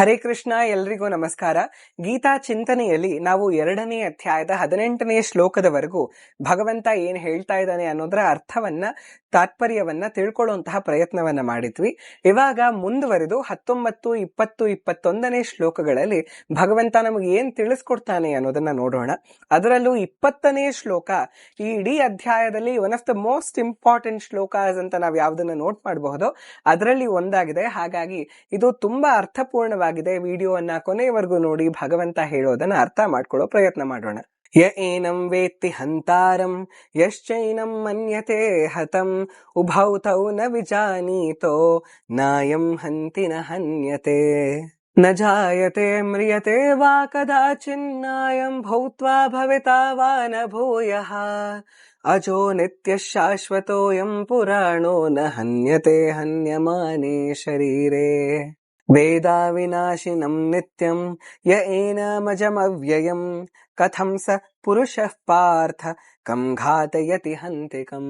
ಹರೇ ಕೃಷ್ಣ, ಎಲ್ರಿಗೂ ನಮಸ್ಕಾರ. ಗೀತಾ ಚಿಂತನೆಯಲ್ಲಿ ನಾವು 2ನೇ ಅಧ್ಯಾಯದ 18ನೇ ಶ್ಲೋಕದವರೆಗೂ ಭಗವಂತ ಏನ್ ಹೇಳ್ತಾ ಇದ್ದಾನೆ ಅನ್ನೋದರ ಅರ್ಥವನ್ನ, ತಾತ್ಪರ್ಯವನ್ನ ತಿಳ್ಕೊಳ್ಳುವಂತಹ ಪ್ರಯತ್ನವನ್ನ ಮಾಡಿದ್ವಿ. ಇವಾಗ ಮುಂದುವರೆದು 19, 20, 21ನೇ ಶ್ಲೋಕಗಳಲ್ಲಿ ಭಗವಂತ ನಮಗೆ ಏನ್ ತಿಳಿಸ್ಕೊಡ್ತಾನೆ ಅನ್ನೋದನ್ನ ನೋಡೋಣ. ಅದರಲ್ಲೂ 20ನೇ ಶ್ಲೋಕ ಈ ಇಡೀ ಅಧ್ಯಾಯದಲ್ಲಿ one of the most important shlokas ಅಂತ ನಾವು ಯಾವ್ದನ್ನ ನೋಟ್ ಮಾಡಬಹುದು ಅದರಲ್ಲಿ ಒಂದಾಗಿದೆ. ಹಾಗಾಗಿ ಇದು ತುಂಬಾ ಅರ್ಥಪೂರ್ಣವಾಗಿದೆ. ವಿಡಿಯೋವನ್ನ ಕೊನೆಯವರೆಗೂ ನೋಡಿ ಭಗವಂತ ಹೇಳೋದನ್ನ ಅರ್ಥ ಮಾಡ್ಕೊಳ್ಳೋ ಪ್ರಯತ್ನ ಮಾಡೋಣ. ಯ ಏನಂ ವೇತ್ತಿ ಹಂತಾರಂ ಯಶ್ಚೈನಂ ಮನ್ಯತೆ ಹತಂ ಉಭೌ ತೌ ನ ವಿಜಾನೀತೋ ನಾಯಂ ಹಂತಿ ನ ಹನ್ಯತೆ ನ ಜಾಯತೆ ಮ್ರಿಯತೆ ವಾ ಕದಾಚಿನ್ನಾಯಂ ಭೂತ್ವಾ ಭವಿತಾ ವಾ ನ ಭೂಯಃ ಅಜೋ ನಿತ್ಯ ಶಾಶ್ವತೋಯಂ ಪುರಾಣೋ ನ ಹನ್ಯತೆ ಹನ್ಯಮಾನೇ ಶರೀರೇ ವೇದಾ ವಿನಾಶಿನಂ ನಿತ್ಯಂ ಯ ಏನಮಜಮವ್ಯಯಂ ಕಥಂ ಸ ಪುರುಷಃ ಪಾರ್ಥ ಕಂ ಘಾತಯತಿ ಹಂತಿಕಂ.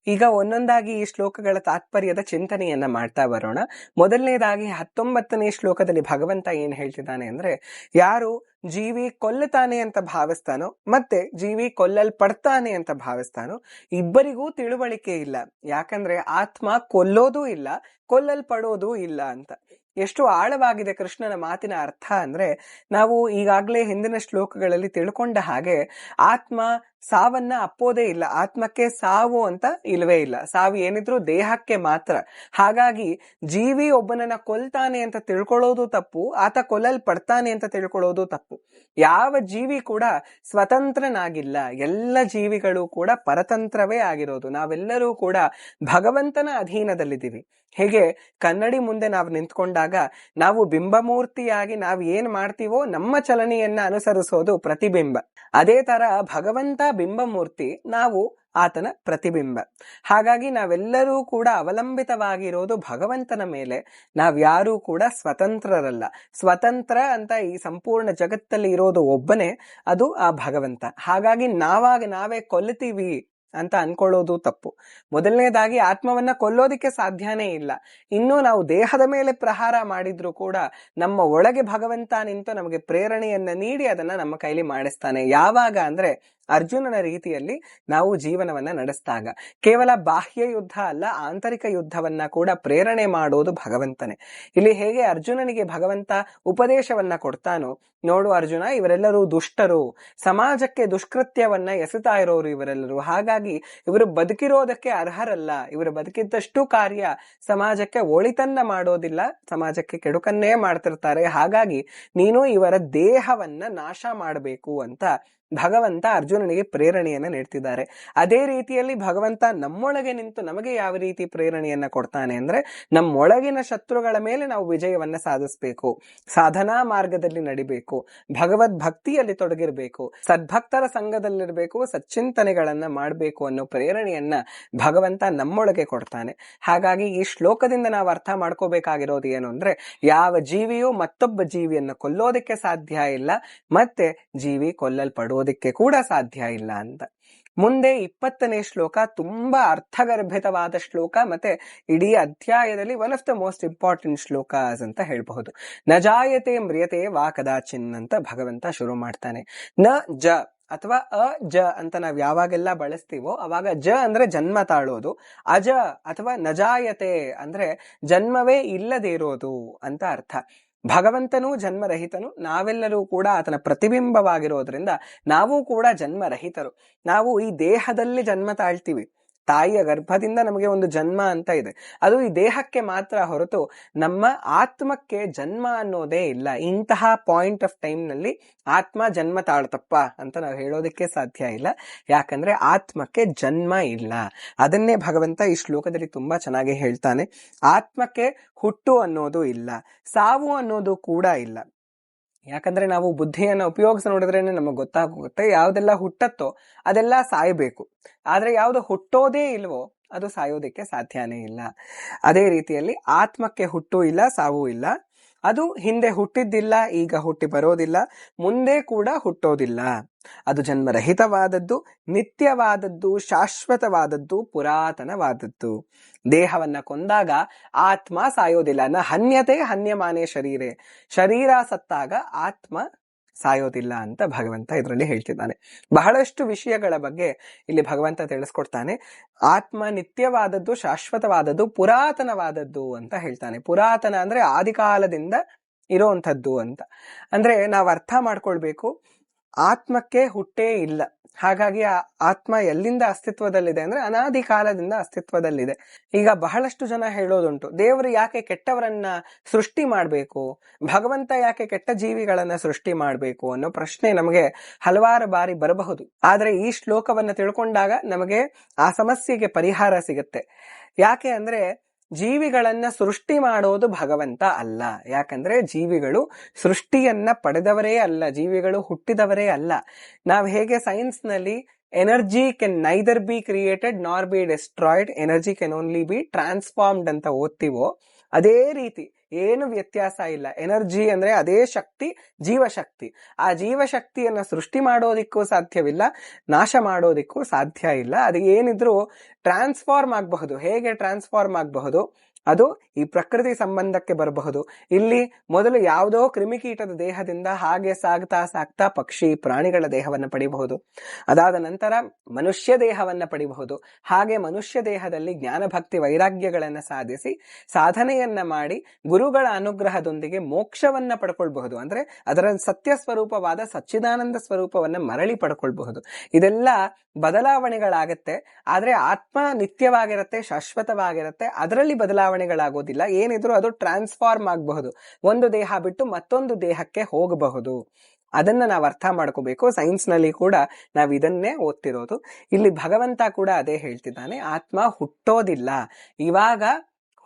ಈಗ ಒಂದೊಂದಾಗಿ ಈ ಶ್ಲೋಕಗಳ ತಾತ್ಪರ್ಯದ ಚಿಂತನೆಯನ್ನ ಮಾಡ್ತಾ ಬರೋಣ. ಮೊದಲನೇದಾಗಿ 19ನೇ ಶ್ಲೋಕದಲ್ಲಿ ಭಗವಂತ ಏನ್ ಹೇಳ್ತಿದ್ದಾನೆ ಅಂದ್ರೆ, ಯಾರು ಜೀವಿ ಕೊಲ್ಲುತ್ತಾನೆ ಅಂತ ಭಾವಿಸ್ತಾನೋ ಮತ್ತೆ ಜೀವಿ ಕೊಲ್ಲಲ್ಪಡ್ತಾನೆ ಅಂತ ಭಾವಿಸ್ತಾನೋ ಇಬ್ಬರಿಗೂ ತಿಳುವಳಿಕೆ ಇಲ್ಲ. ಯಾಕಂದ್ರೆ ಆತ್ಮ ಕೊಲ್ಲೋದೂ ಇಲ್ಲ, ಕೊಲ್ಲಲ್ಪಡೋದೂ ಇಲ್ಲ ಅಂತ. ಎಷ್ಟು ಆಳವಾಗಿದೆ ಕೃಷ್ಣನ ಮಾತಿನ ಅರ್ಥ ಅಂದ್ರೆ, ನಾವು ಈಗಾಗಲೇ ಹಿಂದಿನ ಶ್ಲೋಕಗಳಲ್ಲಿ ತಿಳ್ಕೊಂಡ ಹಾಗೆ ಆತ್ಮ ಸಾವನ್ನ ಅಪ್ಪೋದೇ ಇಲ್ಲ. ಆತ್ಮಕ್ಕೆ ಸಾವು ಅಂತ ಇಲ್ವೇ ಇಲ್ಲ. ಸಾವು ಏನಿದ್ರು ದೇಹಕ್ಕೆ ಮಾತ್ರ. ಹಾಗಾಗಿ ಜೀವಿ ಒಬ್ಬನನ್ನ ಕೊಲ್ತಾನೆ ಅಂತ ತಿಳ್ಕೊಳ್ಳೋದು ತಪ್ಪು, ಆತ ಕೊಲ್ಲಲ್ಪಡ್ತಾನೆ ಅಂತ ತಿಳ್ಕೊಳ್ಳೋದು ತಪ್ಪು. ಯಾವ ಜೀವಿ ಕೂಡ ಸ್ವತಂತ್ರನಾಗಿಲ್ಲ. ಎಲ್ಲ ಜೀವಿಗಳು ಕೂಡ ಪರತಂತ್ರವೇ ಆಗಿರೋದು. ನಾವೆಲ್ಲರೂ ಕೂಡ ಭಗವಂತನ ಅಧೀನದಲ್ಲಿದ್ದೀವಿ. ಹೇಗೆ ಕನ್ನಡಿ ಮುಂದೆ ನಾವು ನಿಂತ್ಕೊಂಡಾಗ ನಾವು ಬಿಂಬಮೂರ್ತಿಯಾಗಿ ನಾವು ಏನ್ ಮಾಡ್ತೀವೋ ನಮ್ಮ ಚಲನೆಯನ್ನ ಅನುಸರಿಸೋದು ಪ್ರತಿಬಿಂಬ. ಅದೇ ತರ ಭಗವಂತ ಬಿಂಬಮೂರ್ತಿ, ನಾವು ಆತನ ಪ್ರತಿಬಿಂಬ. ಹಾಗಾಗಿ ನಾವೆಲ್ಲರೂ ಕೂಡ ಅವಲಂಬಿತವಾಗಿರೋದು ಭಗವಂತನ ಮೇಲೆ. ನಾವ್ಯಾರೂ ಕೂಡ ಸ್ವತಂತ್ರರಲ್ಲ. ಸ್ವತಂತ್ರ ಅಂತ ಈ ಸಂಪೂರ್ಣ ಜಗತ್ತಲ್ಲಿ ಇರೋದು ಒಬ್ಬನೇ, ಅದು ಆ ಭಗವಂತ. ಹಾಗಾಗಿ ನಾವೇ ಕೊಲ್ಲುತ್ತೀವಿ ಅಂತ ಅನ್ಕೊಳ್ಳೋದು ತಪ್ಪು. ಮೊದಲನೇದಾಗಿ ಆತ್ಮವನ್ನ ಕೊಲ್ಲೋದಿಕ್ಕೆ ಸಾಧ್ಯನೇ ಇಲ್ಲ. ಇನ್ನು ನಾವು ದೇಹದ ಮೇಲೆ ಪ್ರಹಾರ ಮಾಡಿದ್ರು ಕೂಡ ನಮ್ಮ ಒಳಗೆ ಭಗವಂತ ನಿಂತು ನಮಗೆ ಪ್ರೇರಣೆಯನ್ನ ನೀಡಿ ಅದನ್ನ ನಮ್ಮ ಕೈಲಿ ಮಾಡಿಸ್ತಾನೆ. ಯಾವಾಗ ಅಂದ್ರೆ ಅರ್ಜುನನ ರೀತಿಯಲ್ಲಿ ನಾವು ಜೀವನವನ್ನ ನಡೆಸಿದಾಗ. ಕೇವಲ ಬಾಹ್ಯ ಯುದ್ಧ ಅಲ್ಲ, ಆಂತರಿಕ ಯುದ್ಧವನ್ನ ಕೂಡ ಪ್ರೇರಣೆ ಮಾಡೋದು ಭಗವಂತನೇ. ಇಲ್ಲಿ ಹೇಗೆ ಅರ್ಜುನನಿಗೆ ಭಗವಂತ ಉಪದೇಶವನ್ನ ಕೊಡ್ತಾನೋ, ನೋಡು ಅರ್ಜುನ, ಇವರೆಲ್ಲರೂ ದುಷ್ಟರು, ಸಮಾಜಕ್ಕೆ ದುಷ್ಕೃತ್ಯವನ್ನ ಎಸೆತಾ ಇರೋರು ಇವರೆಲ್ಲರೂ. ಹಾಗಾಗಿ ಇವರು ಬದುಕಿರೋದಕ್ಕೆ ಅರ್ಹರಲ್ಲ. ಇವರು ಬದುಕಿದ್ದಷ್ಟು ಕಾರ್ಯ ಸಮಾಜಕ್ಕೆ ಒಳಿತನ್ನ ಮಾಡೋದಿಲ್ಲ, ಸಮಾಜಕ್ಕೆ ಕೆಡುಕನ್ನೇ ಮಾಡ್ತಿರ್ತಾರೆ. ಹಾಗಾಗಿ ನೀನು ಇವರ ದೇಹವನ್ನ ನಾಶ ಮಾಡಬೇಕು ಅಂತ ಭಗವಂತ ಅರ್ಜುನನಿಗೆ ಪ್ರೇರಣೆಯನ್ನ ನೀಡ್ತಿದ್ದಾರೆ. ಅದೇ ರೀತಿಯಲ್ಲಿ ಭಗವಂತ ನಮ್ಮೊಳಗೆ ನಿಂತು ನಮಗೆ ಯಾವ ರೀತಿ ಪ್ರೇರಣೆಯನ್ನ ಕೊಡ್ತಾನೆ ಅಂದ್ರೆ, ನಮ್ಮೊಳಗಿನ ಶತ್ರುಗಳ ಮೇಲೆ ನಾವು ವಿಜಯವನ್ನ ಸಾಧಿಸಬೇಕು, ಸಾಧನಾ ಮಾರ್ಗದಲ್ಲಿ ನಡಿಬೇಕು, ಭಗವದ್ ಭಕ್ತಿಯಲ್ಲಿ ತೊಡಗಿರ್ಬೇಕು, ಸದ್ಭಕ್ತರ ಸಂಘದಲ್ಲಿರ್ಬೇಕು, ಸಚ್ಚಿಂತನೆಗಳನ್ನ ಮಾಡಬೇಕು ಅನ್ನೋ ಪ್ರೇರಣೆಯನ್ನ ಭಗವಂತ ನಮ್ಮೊಳಗೆ ಕೊಡ್ತಾನೆ. ಹಾಗಾಗಿ ಈ ಶ್ಲೋಕದಿಂದ ನಾವು ಅರ್ಥ ಮಾಡ್ಕೋಬೇಕಾಗಿರೋದು ಏನು ಅಂದ್ರೆ, ಯಾವ ಜೀವಿಯೂ ಮತ್ತೊಬ್ಬ ಜೀವಿಯನ್ನ ಕೊಲ್ಲೋದಕ್ಕೆ ಸಾಧ್ಯ ಇಲ್ಲ, ಮತ್ತೆ ಜೀವಿ ಕೊಲ್ಲಲ್ಪಡುವುದಕ್ಕೆ ಕೂಡ ಸಾಧ್ಯ ಇಲ್ಲ ಅಂತ. ಮುಂದೆ 20ನೇ ಶ್ಲೋಕ ತುಂಬಾ ಅರ್ಥಗರ್ಭಿತವಾದ ಶ್ಲೋಕ, ಮತ್ತೆ ಇಡೀ ಅಧ್ಯಾಯದಲ್ಲಿ one of the most important shlokas ಅಂತ ಹೇಳ್ಬಹುದು. ನ ಜಾಯತೆ ಮ್ರಿಯತೆ ವಾ ಕದಾಚಿನ್ ಅಂತ ಭಗವಂತ ಶುರು ಮಾಡ್ತಾನೆ. ನ ಜ ಅಥವಾ ಅಜ ಅಂತ ನಾವ್ ಯಾವಾಗೆಲ್ಲ ಬಳಸ್ತೀವೋ ಅವಾಗ ಜ ಅಂದ್ರೆ ಜನ್ಮ ತಾಳೋದು, ಅಜ ಅಥವಾ ನಜಾಯತೆ ಅಂದ್ರೆ ಜನ್ಮವೇ ಇಲ್ಲದೆ ಇರೋದು ಅಂತ ಅರ್ಥ. ಭಗವಂತನೂ ಜನ್ಮರಹಿತನು, ನಾವೆಲ್ಲರೂ ಕೂಡ ಆತನ ಪ್ರತಿಬಿಂಬವಾಗಿರೋದ್ರಿಂದ ನಾವು ಕೂಡ ಜನ್ಮರಹಿತರು. ನಾವು ಈ ದೇಹದಲ್ಲಿ ಜನ್ಮ ತಾಳ್ತೀವಿ. ತಾಯಿಯ ಗರ್ಭದಿಂದ ನಮಗೆ ಒಂದು ಜನ್ಮ ಅಂತ ಇದೆ, ಅದು ಈ ದೇಹಕ್ಕೆ ಮಾತ್ರ ಹೊರತು ನಮ್ಮ ಆತ್ಮಕ್ಕೆ ಜನ್ಮ ಅನ್ನೋದೇ ಇಲ್ಲ. ಇಂತಹ ಪಾಯಿಂಟ್ ಆಫ್ ಟೈಮ್ ನಲ್ಲಿ ಆತ್ಮ ಜನ್ಮ ತಾಳ್ತಪ್ಪ ಅಂತ ನಾವು ಹೇಳೋದಕ್ಕೆ ಸಾಧ್ಯ ಇಲ್ಲ. ಯಾಕಂದ್ರೆ ಆತ್ಮಕ್ಕೆ ಜನ್ಮ ಇಲ್ಲ. ಅದನ್ನೇ ಭಗವಂತ ಈ ಶ್ಲೋಕದಲ್ಲಿ ತುಂಬಾ ಚೆನ್ನಾಗಿ ಹೇಳ್ತಾನೆ. ಆತ್ಮಕ್ಕೆ ಹುಟ್ಟು ಅನ್ನೋದು ಇಲ್ಲ, ಸಾವು ಅನ್ನೋದು ಕೂಡ ಇಲ್ಲ. ಯಾಕಂದ್ರೆ ನಾವು ಬುದ್ಧಿಯನ್ನ ಉಪಯೋಗಿಸಿ ನೋಡಿದ್ರೇನೆ ನಮಗೆ ಗೊತ್ತಾಗುತ್ತೆ, ಯಾವ್ದೆಲ್ಲ ಹುಟ್ಟತ್ತೋ ಅದೆಲ್ಲ ಸಾಯಬೇಕು. ಆದ್ರೆ ಯಾವ್ದು ಹುಟ್ಟೋದೇ ಇಲ್ವೋ ಅದು ಸಾಯೋದಕ್ಕೆ ಸಾಧ್ಯನೇ ಇಲ್ಲ. ಅದೇ ರೀತಿಯಲ್ಲಿ ಆತ್ಮಕ್ಕೆ ಹುಟ್ಟು ಇಲ್ಲ, ಸಾವು ಇಲ್ಲ. ಅದು ಹಿಂದೆ ಹುಟ್ಟಿದ್ದಿಲ್ಲ, ಈಗ ಹುಟ್ಟಿ ಬರೋದಿಲ್ಲ, ಮುಂದೆ ಕೂಡ ಹುಟ್ಟೋದಿಲ್ಲ. ಅದು ಜನ್ಮರಹಿತವಾದದ್ದು, ನಿತ್ಯವಾದದ್ದು, ಶಾಶ್ವತವಾದದ್ದು, ಪುರಾತನವಾದದ್ದು. ದೇಹವನ್ನ ಕೊಂದಾಗ ಆತ್ಮ ಸಾಯೋದಿಲ್ಲ. ನ ಹನ್ಯತೆ ಹನ್ಯಮಾನೆ ಶರೀರೆ. ಶರೀರ ಸತ್ತಾಗ ಆತ್ಮ ಸಾಯೋದಿಲ್ಲ ಅಂತ ಭಗವಂತ ಇದರಲ್ಲಿ ಹೇಳ್ತಿದ್ದಾನೆ. ಬಹಳಷ್ಟು ವಿಷಯಗಳ ಬಗ್ಗೆ ಇಲ್ಲಿ ಭಗವಂತ ತಿಳಿಸ್ಕೊಡ್ತಾನೆ. ಆತ್ಮ ನಿತ್ಯವಾದದ್ದು, ಶಾಶ್ವತವಾದದ್ದು, ಪುರಾತನವಾದದ್ದು ಅಂತ ಹೇಳ್ತಾನೆ. ಪುರಾತನ ಅಂದ್ರೆ ಆದಿಕಾಲದಿಂದ ಇರೋಂಥದ್ದು ಅಂತ. ಅಂದ್ರೆ ನಾವು ಅರ್ಥ ಮಾಡ್ಕೊಳ್ಬೇಕು, ಆತ್ಮಕ್ಕೆ ಹುಟ್ಟೇ ಇಲ್ಲ. ಹಾಗಾಗಿ ಆ ಆತ್ಮ ಎಲ್ಲಿಂದ ಅಸ್ತಿತ್ವದಲ್ಲಿದೆ ಅಂದ್ರೆ ಅನಾದಿ ಕಾಲದಿಂದ ಅಸ್ತಿತ್ವದಲ್ಲಿದೆ. ಈಗ ಬಹಳಷ್ಟು ಜನ ಹೇಳೋದುಂಟು, ದೇವರು ಯಾಕೆ ಕೆಟ್ಟವರನ್ನ ಸೃಷ್ಟಿ ಮಾಡ್ಬೇಕು, ಭಗವಂತ ಯಾಕೆ ಕೆಟ್ಟ ಜೀವಿಗಳನ್ನ ಸೃಷ್ಟಿ ಮಾಡ್ಬೇಕು ಅನ್ನೋ ಪ್ರಶ್ನೆ ನಮಗೆ ಹಲವಾರು ಬಾರಿ ಬರಬಹುದು. ಆದ್ರೆ ಈ ಶ್ಲೋಕವನ್ನ ತಿಳ್ಕೊಂಡಾಗ ನಮಗೆ ಆ ಸಮಸ್ಯೆಗೆ ಪರಿಹಾರ ಸಿಗುತ್ತೆ. ಯಾಕೆ ಅಂದ್ರೆ ಜೀವಿಗಳನ್ನ ಸೃಷ್ಟಿ ಮಾಡೋದು ಭಗವಂತ ಅಲ್ಲ. ಯಾಕಂದ್ರೆ ಜೀವಿಗಳು ಸೃಷ್ಟಿಯನ್ನ ಪಡೆದವರೇ ಅಲ್ಲ, ಜೀವಿಗಳು ಹುಟ್ಟಿದವರೇ ಅಲ್ಲ. ನಾವು ಹೇಗೆ ಸೈನ್ಸ್ ನಲ್ಲಿ energy Ken neither be created ನಾರ್ B destroyed, energy can only B transformed ಅಂತ ಓದ್ತೀವೋ, ಅದೇ ರೀತಿ ಏನು ವ್ಯತ್ಯಾಸ ಇಲ್ಲ. ಎನರ್ಜಿ ಅಂದ್ರೆ ಅದೇ ಶಕ್ತಿ, ಜೀವಶಕ್ತಿ. ಆ ಜೀವಶಕ್ತಿಯನ್ನ ಸೃಷ್ಟಿ ಮಾಡೋದಿಕ್ಕೂ ಸಾಧ್ಯವಿಲ್ಲ, ನಾಶ ಮಾಡೋದಿಕ್ಕೂ ಸಾಧ್ಯ ಇಲ್ಲ. ಅದು ಏನಿದ್ರು ಟ್ರಾನ್ಸ್ಫಾರ್ಮ್ ಆಗಬಹುದು. ಹೇಗೆ ಟ್ರಾನ್ಸ್ಫಾರ್ಮ್ ಆಗಬಹುದು? ಅದು ಈ ಪ್ರಕೃತಿ ಸಂಬಂಧಕ್ಕೆ ಬರಬಹುದು. ಇಲ್ಲಿ ಮೊದಲು ಯಾವುದೋ ಕ್ರಿಮಿಕೀಟದ ದೇಹದಿಂದ ಹಾಗೆ ಸಾಗ್ತಾ ಸಾಗ್ತಾ ಪಕ್ಷಿ ಪ್ರಾಣಿಗಳ ದೇಹವನ್ನು ಪಡಿಬಹುದು. ಅದಾದ ನಂತರ ಮನುಷ್ಯ ದೇಹವನ್ನ ಪಡಿಬಹುದು. ಹಾಗೆ ಮನುಷ್ಯ ದೇಹದಲ್ಲಿ ಜ್ಞಾನ ಭಕ್ತಿ ವೈರಾಗ್ಯಗಳನ್ನ ಸಾಧಿಸಿ ಸಾಧನೆಯನ್ನ ಮಾಡಿ ಗುರುಗಳ ಅನುಗ್ರಹದೊಂದಿಗೆ ಮೋಕ್ಷವನ್ನ ಪಡ್ಕೊಳ್ಬಹುದು. ಅಂದ್ರೆ ಅದರ ಸತ್ಯ ಸ್ವರೂಪವಾದ ಸಚ್ಚಿದಾನಂದ ಸ್ವರೂಪವನ್ನ ಮರಳಿ ಪಡ್ಕೊಳ್ಬಹುದು. ಇದೆಲ್ಲ ಬದಲಾವಣೆಗಳಾಗತ್ತೆ. ಆದ್ರೆ ಆತ್ಮ ನಿತ್ಯವಾಗಿರತ್ತೆ, ಶಾಶ್ವತವಾಗಿರತ್ತೆ. ಅದರಲ್ಲಿ ಬದಲಾವಣೆಗಳಾಗೋದಿಲ್ಲ. ಏನಿದ್ರು ಅದು ಟ್ರಾನ್ಸ್ಫಾರ್ಮ್ ಆಗಬಹುದು. ಒಂದು ದೇಹ ಬಿಟ್ಟು ಮತ್ತೊಂದು ದೇಹಕ್ಕೆ ಹೋಗಬಹುದು. ಅದನ್ನ ನಾವು ಅರ್ಥ ಮಾಡ್ಕೋಬೇಕು. ಸೈನ್ಸ್ ನಲ್ಲಿ ಕೂಡ ನಾವು ಇದನ್ನೇ ಓದ್ತಿರೋದು. ಇಲ್ಲಿ ಭಗವಂತ ಕೂಡ ಅದೇ ಹೇಳ್ತಿದ್ದಾನೆ, ಆತ್ಮ ಹುಟ್ಟೋದಿಲ್ಲ, ಇವಾಗ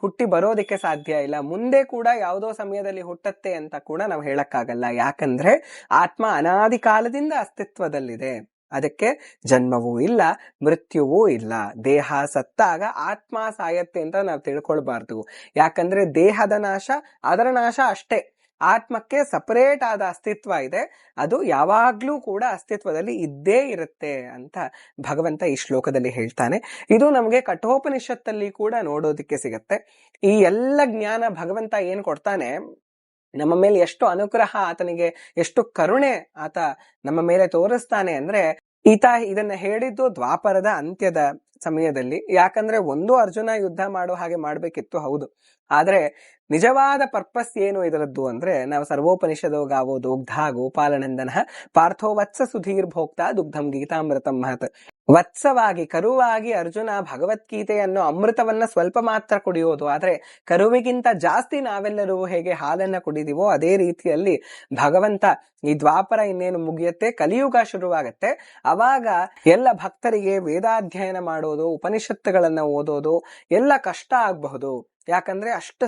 ಹುಟ್ಟಿ ಬರೋದಿಕ್ಕೆ ಸಾಧ್ಯ ಇಲ್ಲ, ಮುಂದೆ ಕೂಡ ಯಾವುದೋ ಸಮಯದಲ್ಲಿ ಹುಟ್ಟತ್ತೆ ಅಂತ ಕೂಡ ನಾವು ಹೇಳಕ್ಕಾಗಲ್ಲ. ಯಾಕಂದ್ರೆ ಆತ್ಮ ಅನಾದಿ ಕಾಲದಿಂದ ಅಸ್ತಿತ್ವದಲ್ಲಿದೆ. ಅದಕ್ಕೆ ಜನ್ಮವೂ ಇಲ್ಲ, ಮೃತ್ಯುವೂ ಇಲ್ಲ. ದೇಹ ಸತ್ತಾಗ ಆತ್ಮ ಸಾಯತ್ತೆ ಅಂತ ನಾವು ತಿಳ್ಕೊಳ್ಬಾರ್ದು. ಯಾಕಂದ್ರೆ ದೇಹದ ನಾಶ ಅದರ ನಾಶ ಅಷ್ಟೇ. ಆತ್ಮಕ್ಕೆ ಸಪರೇಟ್ ಆದ ಅಸ್ತಿತ್ವ ಇದೆ. ಅದು ಯಾವಾಗ್ಲೂ ಕೂಡ ಅಸ್ತಿತ್ವದಲ್ಲಿ ಇದ್ದೇ ಇರುತ್ತೆ ಅಂತ ಭಗವಂತ ಈ ಶ್ಲೋಕದಲ್ಲಿ ಹೇಳ್ತಾನೆ. ಇದು ನಮಗೆ ಕಠೋಪನಿಷತ್ತಲ್ಲಿ ಕೂಡ ನೋಡೋದಿಕ್ಕೆ ಸಿಗತ್ತೆ. ಈ ಎಲ್ಲ ಜ್ಞಾನ ಭಗವಂತ ಏನ್ ಕೊಡ್ತಾನೆ, ನಮ್ಮ ಮೇಲೆ ಎಷ್ಟು ಅನುಗ್ರಹ ಆತನಿಗೆ, ಎಷ್ಟು ಕರುಣೆ ಆತ ನಮ್ಮ ಮೇಲೆ ತೋರಿಸ್ತಾನೆ ಅಂದ್ರೆ, ಈತ ಇದನ್ನ ಹೇಳಿದ್ದು ದ್ವಾಪರದ ಅಂತ್ಯದ ಸಮಯದಲ್ಲಿ. ಯಾಕಂದ್ರೆ ಒಂದು ಅರ್ಜುನ ಯುದ್ಧ ಮಾಡೋ ಹಾಗೆ ಮಾಡ್ಬೇಕಿತ್ತು, ಹೌದು. ಆದ್ರೆ ನಿಜವಾದ ಪರ್ಪಸ್ ಏನು ಇದರದ್ದು ಅಂದ್ರೆ, ನಾವು ಸರ್ವೋಪನಿಷದೋ ಗಾವೋ ದೋಗ್ಧ ಗೋಪಾಲನಂದನ ಪಾರ್ಥೋ ವತ್ಸ ಸುಧೀರ್ ಭೋಕ್ತ ದುಗ್ಧಂ ಗೀತಾಮೃತಂ ಮಹತ್. ವತ್ಸವಾಗಿ, ಕರುವಾಗಿ ಅರ್ಜುನ ಭಗವದ್ಗೀತೆಯನ್ನು ಅಮೃತವನ್ನ ಸ್ವಲ್ಪ ಮಾತ್ರ ಕುಡಿಯೋದು. ಆದ್ರೆ ಕರುವಿಗಿಂತ ಜಾಸ್ತಿ ನಾವೆಲ್ಲರೂ ಹೇಗೆ ಹಾಲನ್ನ ಕುಡಿದೀವೋ ಅದೇ ರೀತಿಯಲ್ಲಿ ಭಗವಂತ ಈ ದ್ವಾಪರ ಇನ್ನೇನು ಮುಗಿಯುತ್ತೆ, ಕಲಿಯುಗ ಶುರುವಾಗತ್ತೆ. ಅವಾಗ ಎಲ್ಲ ಭಕ್ತರಿಗೆ ವೇದಾಧ್ಯಯನ ಮಾಡೋದು, ಉಪನಿಷತ್ತುಗಳನ್ನ ಓದೋದು ಎಲ್ಲ ಕಷ್ಟ ಆಗಬಹುದು. ಯಾಕಂದ್ರೆ ಅಷ್ಟು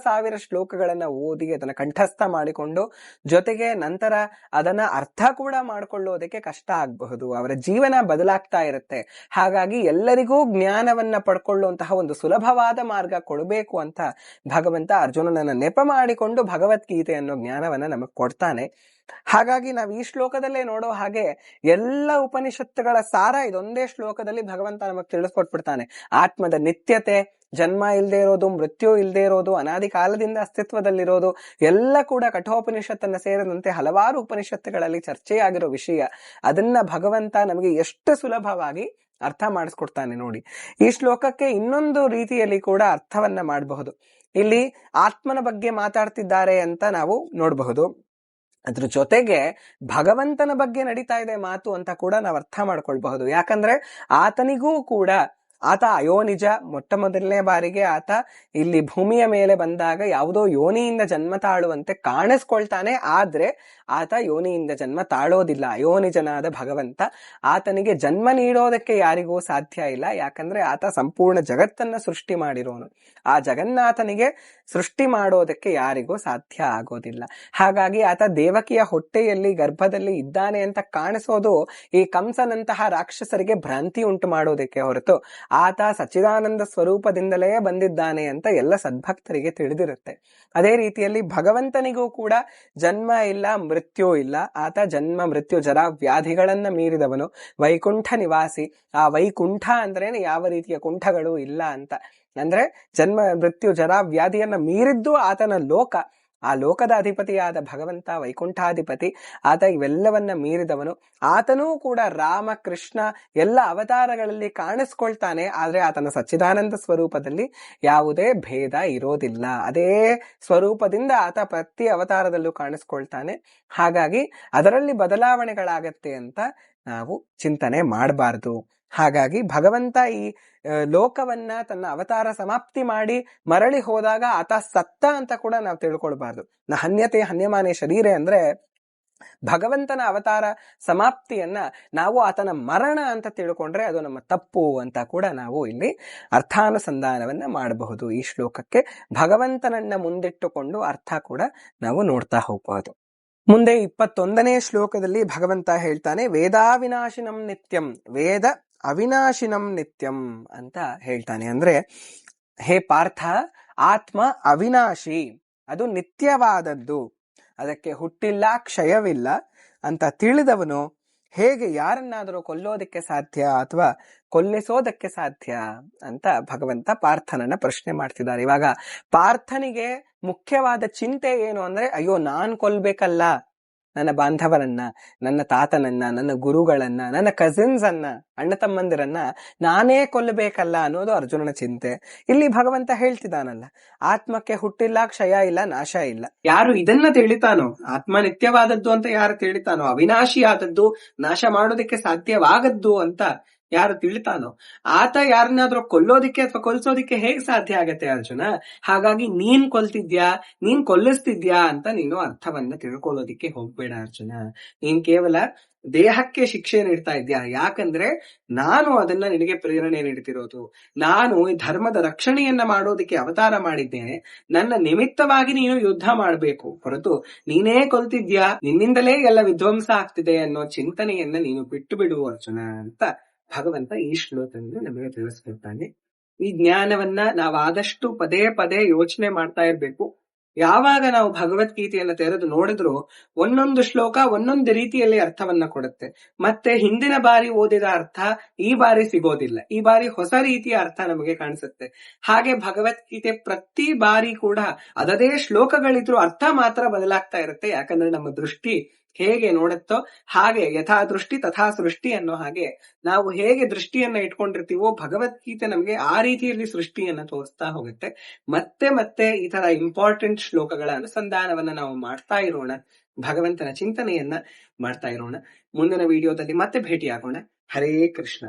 ಸಾವಿರ ಶ್ಲೋಕಗಳನ್ನ ಓದಿ ಅದನ್ನ ಕಂಠಸ್ಥ ಮಾಡಿಕೊಂಡು ಜೊತೆಗೆ ನಂತರ ಅದನ್ನ ಅರ್ಥ ಕೂಡ ಮಾಡ್ಕೊಳ್ಳೋದಕ್ಕೆ ಕಷ್ಟ ಆಗಬಹುದು. ಅವರ ಜೀವನ ಬದಲಾಗ್ತಾ ಇರುತ್ತೆ. ಹಾಗಾಗಿ ಎಲ್ಲರಿಗೂ ಜ್ಞಾನವನ್ನ ಪಡ್ಕೊಳ್ಳುವಂತಹ ಒಂದು ಸುಲಭವಾದ ಮಾರ್ಗ ಕೊಡಬೇಕು ಅಂತ ಭಗವಂತ ಅರ್ಜುನನನ್ನ ನೆಪ ಮಾಡಿಕೊಂಡು ಭಗವದ್ಗೀತೆ ಅನ್ನೋ ಜ್ಞಾನವನ್ನ ನಮಗ್ ಕೊಡ್ತಾನೆ. ಹಾಗಾಗಿ ನಾವು ಈ ಶ್ಲೋಕದಲ್ಲೇ ನೋಡೋ ಹಾಗೆ ಎಲ್ಲ ಉಪನಿಷತ್ತುಗಳ ಸಾರ ಇದೊಂದೇ ಶ್ಲೋಕದಲ್ಲಿ ಭಗವಂತ ನಮಗ್ ತಿಳಿಸ್ಕೊಟ್ಬಿಡ್ತಾನೆ. ಆತ್ಮದ ನಿತ್ಯತೆ, ಜನ್ಮ ಇಲ್ಲದೆ ಇರೋದು, ಮೃತ್ಯು ಇಲ್ಲದೆ ಇರೋದು, ಅನಾದಿ ಕಾಲದಿಂದ ಅಸ್ತಿತ್ವದಲ್ಲಿರೋದು ಎಲ್ಲ ಕೂಡ ಕಠೋಪನಿಷತ್ತನ್ನ ಸೇರಿದಂತೆ ಹಲವಾರು ಉಪನಿಷತ್ತುಗಳಲ್ಲಿ ಚರ್ಚೆಯಾಗಿರೋ ವಿಷಯ. ಅದನ್ನ ಭಗವಂತ ನಮಗೆ ಎಷ್ಟು ಸುಲಭವಾಗಿ ಅರ್ಥ ಮಾಡಿಸ್ಕೊಡ್ತಾನೆ ನೋಡಿ. ಈ ಶ್ಲೋಕಕ್ಕೆ ಇನ್ನೊಂದು ರೀತಿಯಲ್ಲಿ ಕೂಡ ಅರ್ಥವನ್ನ ಮಾಡಬಹುದು. ಇಲ್ಲಿ ಆತ್ಮನ ಬಗ್ಗೆ ಮಾತಾಡ್ತಿದ್ದಾರೆ ಅಂತ ನಾವು ನೋಡಬಹುದು. ಅದ್ರ ಜೊತೆಗೆ ಭಗವಂತನ ಬಗ್ಗೆ ನಡೀತಾ ಇದೆ ಮಾತು ಅಂತ ಕೂಡ ನಾವು ಅರ್ಥ ಮಾಡ್ಕೊಳ್ಬಹುದು. ಯಾಕಂದ್ರೆ ಆತನಿಗೂ ಕೂಡ, ಆತ ಅಯೋನಿಜ, ಮೊಟ್ಟ ಮೊದಲನೇ ಬಾರಿಗೆ ಆತ ಇಲ್ಲಿ ಭೂಮಿಯ ಮೇಲೆ ಬಂದಾಗ ಯಾವುದೋ ಯೋನಿಯಿಂದ ಜನ್ಮ ತಾಳುವಂತೆ ಕಾಣಿಸ್ಕೊಳ್ತಾನೆ. ಆದ್ರೆ ಆತ ಯೋನಿಯಿಂದ ಜನ್ಮ ತಾಳೋದಿಲ್ಲ. ಅಯೋನಿಜನಾದ ಭಗವಂತ, ಆತನಿಗೆ ಜನ್ಮ ನೀಡೋದಕ್ಕೆ ಯಾರಿಗೂ ಸಾಧ್ಯ ಇಲ್ಲ. ಯಾಕಂದ್ರೆ ಆತ ಸಂಪೂರ್ಣ ಜಗತ್ತನ್ನ ಸೃಷ್ಟಿ ಮಾಡಿರೋನು. ಆ ಜಗನ್ನಾಥನಿಗೆ ಸೃಷ್ಟಿ ಮಾಡೋದಕ್ಕೆ ಯಾರಿಗೂ ಸಾಧ್ಯ ಆಗೋದಿಲ್ಲ. ಹಾಗಾಗಿ ಆತ ದೇವಕಿಯ ಹೊಟ್ಟೆಯಲ್ಲಿ ಗರ್ಭದಲ್ಲಿ ಇದ್ದಾನೆ ಅಂತ ಕಾಣಿಸೋದು ಈ ಕಂಸನಂತಹ ರಾಕ್ಷಸರಿಗೆ ಭ್ರಾಂತಿ ಉಂಟು ಮಾಡೋದಕ್ಕೆ ಹೊರತು ಆತ ಸಚ್ಚಿದಾನಂದ ಸ್ವರೂಪದಿಂದಲೇ ಬಂದಿದ್ದಾನೆ ಅಂತ ಎಲ್ಲ ಸದ್ಭಕ್ತರಿಗೆ ತಿಳಿದಿರುತ್ತೆ. ಅದೇ ರೀತಿಯಲ್ಲಿ ಭಗವಂತನಿಗೂ ಕೂಡ ಜನ್ಮ ಇಲ್ಲ, ಮೃತ್ಯು ಇಲ್ಲ. ಆತ ಜನ್ಮ ಮೃತ್ಯು ಜರ ವ್ಯಾಧಿಗಳನ್ನ ಮೀರಿದವನು, ವೈಕುಂಠ ನಿವಾಸಿ. ಆ ವೈಕುಂಠ ಅಂದ್ರೇನೆ ಯಾವ ರೀತಿಯ ಕುಂಠಗಳು ಇಲ್ಲ ಅಂತ. ಅಂದ್ರೆ ಜನ್ಮ ಮೃತ್ಯು ಜರ ವ್ಯಾಧಿಯನ್ನ ಮೀರಿದ್ದು ಆತನ ಲೋಕ. ಆ ಲೋಕದ ಅಧಿಪತಿಯಾದ ಭಗವಂತ ವೈಕುಂಠಾಧಿಪತಿ. ಆತ ಇವೆಲ್ಲವನ್ನ ಮೀರಿದವನು. ಆತನೂ ಕೂಡ ರಾಮ ಕೃಷ್ಣ ಎಲ್ಲ ಅವತಾರಗಳಲ್ಲಿ ಕಾಣಿಸ್ಕೊಳ್ತಾನೆ. ಆದ್ರೆ ಆತನ ಸಚ್ಚಿದಾನಂದ ಸ್ವರೂಪದಲ್ಲಿ ಯಾವುದೇ ಭೇದ ಇರೋದಿಲ್ಲ. ಅದೇ ಸ್ವರೂಪದಿಂದ ಆತ ಪ್ರತಿ ಅವತಾರದಲ್ಲೂ ಕಾಣಿಸ್ಕೊಳ್ತಾನೆ. ಹಾಗಾಗಿ ಅದರಲ್ಲಿ ಬದಲಾವಣೆಗಳಾಗತ್ತೆ ಅಂತ ನಾವು ಚಿಂತನೆ ಮಾಡಬಾರ್ದು. ಹಾಗಾಗಿ ಭಗವಂತ ಈ ಲೋಕವನ್ನ ತನ್ನ ಅವತಾರ ಸಮಾಪ್ತಿ ಮಾಡಿ ಮರಳಿ ಹೋದಾಗ ಆತ ಸತ್ತ ಅಂತ ಕೂಡ ನಾವು ತಿಳ್ಕೊಳ್ಬಾರ್ದು. ಹನ್ಯತೆ ಹನ್ಯಮಾನೆ ಶರೀರೆ ಅಂದ್ರೆ ಭಗವಂತನ ಅವತಾರ ಸಮಾಪ್ತಿಯನ್ನ ನಾವು ಆತನ ಮರಣ ಅಂತ ತಿಳ್ಕೊಂಡ್ರೆ ಅದು ನಮ್ಮ ತಪ್ಪು ಅಂತ ಕೂಡ ನಾವು ಇಲ್ಲಿ ಅರ್ಥಾನುಸಂಧಾನವನ್ನ ಮಾಡಬಹುದು. ಈ ಶ್ಲೋಕಕ್ಕೆ ಭಗವಂತನನ್ನ ಮುಂದಿಟ್ಟುಕೊಂಡು ಅರ್ಥ ಕೂಡ ನಾವು ನೋಡ್ತಾ ಹೋಗಬಹುದು. ಮುಂದೆ 21ನೇ ಶ್ಲೋಕದಲ್ಲಿ ಭಗವಂತ ಹೇಳ್ತಾನೆ, ವೇದಾವಿನಾಶಿನಂ ನಿತ್ಯಂ, ವೇದ ಅವಿನಾಶಿನಂ ನಿತ್ಯಂ ಅಂತ ಹೇಳ್ತಾನೆ. ಅಂದ್ರೆ ಹೇ ಪಾರ್ಥ, ಆತ್ಮ ಅವಿನಾಶಿ, ಅದು ನಿತ್ಯವಾದದ್ದು, ಅದಕ್ಕೆ ಹುಟ್ಟಿಲ್ಲ, ಕ್ಷಯವಿಲ್ಲ ಅಂತ ತಿಳಿದವನು ಹೇಗೆ ಯಾರನ್ನಾದರೂ ಕೊಲ್ಲೋದಕ್ಕೆ ಸಾಧ್ಯ ಅಥವಾ ಕೊಲ್ಲಿಸೋದಕ್ಕೆ ಸಾಧ್ಯ ಅಂತ ಭಗವಂತ ಪಾರ್ಥನನ್ನ ಪ್ರಶ್ನೆ ಮಾಡ್ತಿದ್ದಾರೆ. ಇವಾಗ ಪಾರ್ಥನಿಗೆ ಮುಖ್ಯವಾದ ಚಿಂತೆ ಏನು ಅಂದ್ರೆ, ಅಯ್ಯೋ ನಾನ್ ಕೊಲ್ಬೇಕಲ್ಲ ನನ್ನ ಬಾಂಧವರನ್ನ, ನನ್ನ ತಾತನನ್ನ, ನನ್ನ ಗುರುಗಳನ್ನ, ನನ್ನ ಕಸಿನ್ಸ್ ಅನ್ನ, ಅಣ್ಣ ತಮ್ಮಂದಿರನ್ನ ನಾನೇ ಕೊಲ್ಲಬೇಕಲ್ಲ ಅನ್ನೋದು ಅರ್ಜುನನ ಚಿಂತೆ. ಇಲ್ಲಿ ಭಗವಂತ ಹೇಳ್ತಿದ್ದಾನಲ್ಲ, ಆತ್ಮಕ್ಕೆ ಹುಟ್ಟಿಲ್ಲ, ಕ್ಷಯ ಇಲ್ಲ, ನಾಶ ಇಲ್ಲ. ಯಾರು ಇದನ್ನ ತಿಳಿತಾನೋ, ಆತ್ಮ ನಿತ್ಯವಾದದ್ದು ಅಂತ ಯಾರು ತಿಳಿತಾನೋ, ಅವಿನಾಶಿ ಆದದ್ದು, ನಾಶ ಮಾಡೋದಕ್ಕೆ ಸಾಧ್ಯವಾಗದ್ದು ಅಂತ ಯಾರು ತಿಳಿತಾನೋ, ಆತ ಯಾರನ್ನಾದ್ರೂ ಕೊಲ್ಲೋದಿಕ್ಕೆ ಅಥವಾ ಕೊಲ್ಸೋದಿಕ್ಕೆ ಹೇಗ್ ಸಾಧ್ಯ ಆಗತ್ತೆ ಅರ್ಜುನ? ಹಾಗಾಗಿ ನೀನ್ ಕೊಲ್ತಿದ್ಯಾ, ನೀನ್ ಕೊಲ್ಲಿಸ್ತಿದ್ಯಾ ಅಂತ ನೀನು ಅರ್ಥವನ್ನ ತಿಳ್ಕೊಳ್ಳೋದಿಕ್ಕೆ ಹೋಗ್ಬೇಡ ಅರ್ಜುನ. ನೀನ್ ಕೇವಲ ದೇಹಕ್ಕೆ ಶಿಕ್ಷೆ ನೀಡ್ತಾ ಇದ್ಯಾ. ಯಾಕಂದ್ರೆ ನಾನು ಅದನ್ನ ನಿನಗೆ ಪ್ರೇರಣೆ ನೀಡ್ತಿರೋದು. ನಾನು ಈ ಧರ್ಮದ ರಕ್ಷಣೆಯನ್ನ ಮಾಡೋದಕ್ಕೆ ಅವತಾರ ಮಾಡಿದ್ದೇನೆ. ನನ್ನ ನಿಮಿತ್ತವಾಗಿ ನೀನು ಯುದ್ಧ ಮಾಡ್ಬೇಕು ಹೊರತು ನೀನೇ ಕೊಲ್ತಿದ್ಯಾ, ನಿನ್ನಿಂದಲೇ ಎಲ್ಲ ವಿಧ್ವಂಸ ಆಗ್ತಿದೆ ಅನ್ನೋ ಚಿಂತನೆಯನ್ನ ನೀನು ಬಿಟ್ಟು ಬಿಡು ಅರ್ಜುನ ಅಂತ ಭಗವಂತ ಈ ಶ್ಲೋಕದಿಂದ ನಮಗೆ ತಿಳಿಸ್ಕೊಡ್ತಾನೆ. ಈ ಜ್ಞಾನವನ್ನ ನಾವು ಆದಷ್ಟು ಪದೇ ಪದೇ ಯೋಚನೆ ಮಾಡ್ತಾ ಇರ್ಬೇಕು. ಯಾವಾಗ ನಾವು ಭಗವದ್ಗೀತೆಯನ್ನ ತೆರೆದು ನೋಡಿದ್ರು ಒಂದೊಂದು ಶ್ಲೋಕ ಒಂದೊಂದು ರೀತಿಯಲ್ಲಿ ಅರ್ಥವನ್ನ ಕೊಡುತ್ತೆ. ಮತ್ತೆ ಹಿಂದಿನ ಬಾರಿ ಓದಿದ ಅರ್ಥ ಈ ಬಾರಿ ಸಿಗೋದಿಲ್ಲ. ಈ ಬಾರಿ ಹೊಸ ರೀತಿಯ ಅರ್ಥ ನಮಗೆ ಕಾಣಿಸುತ್ತೆ. ಹಾಗೆ ಭಗವದ್ಗೀತೆ ಪ್ರತಿ ಬಾರಿ ಕೂಡ ಅದದೇ ಶ್ಲೋಕಗಳಿದ್ರು ಅರ್ಥ ಮಾತ್ರ ಬದಲಾಗ್ತಾ ಇರುತ್ತೆ. ಯಾಕಂದ್ರೆ ನಮ್ಮ ದೃಷ್ಟಿ ಹೇಗೆ ನೋಡುತ್ತೋ ಹಾಗೆ, ಯಥಾ ದೃಷ್ಟಿ ತಥಾ ಸೃಷ್ಟಿ ಅನ್ನೋ ಹಾಗೆ ನಾವು ಹೇಗೆ ದೃಷ್ಟಿಯನ್ನ ಇಟ್ಕೊಂಡಿರ್ತೀವೋ ಭಗವದ್ಗೀತೆ ನಮಗೆ ಆ ರೀತಿಯಲ್ಲಿ ಸೃಷ್ಟಿಯನ್ನ ತೋರಿಸ್ತಾ ಹೋಗುತ್ತೆ. ಮತ್ತೆ ಮತ್ತೆ ಈ ತರ ಇಂಪಾರ್ಟೆಂಟ್ ಶ್ಲೋಕಗಳ ಅನುಸಂಧಾನವನ್ನ ನಾವು ಮಾಡ್ತಾ ಇರೋಣ, ಭಗವಂತನ ಚಿಂತನೆಯನ್ನ ಮಾಡ್ತಾ ಇರೋಣ. ಮುಂದಿನ ವಿಡಿಯೋದಲ್ಲಿ ಮತ್ತೆ ಭೇಟಿಯಾಗೋಣ. ಹರೇ ಕೃಷ್ಣ.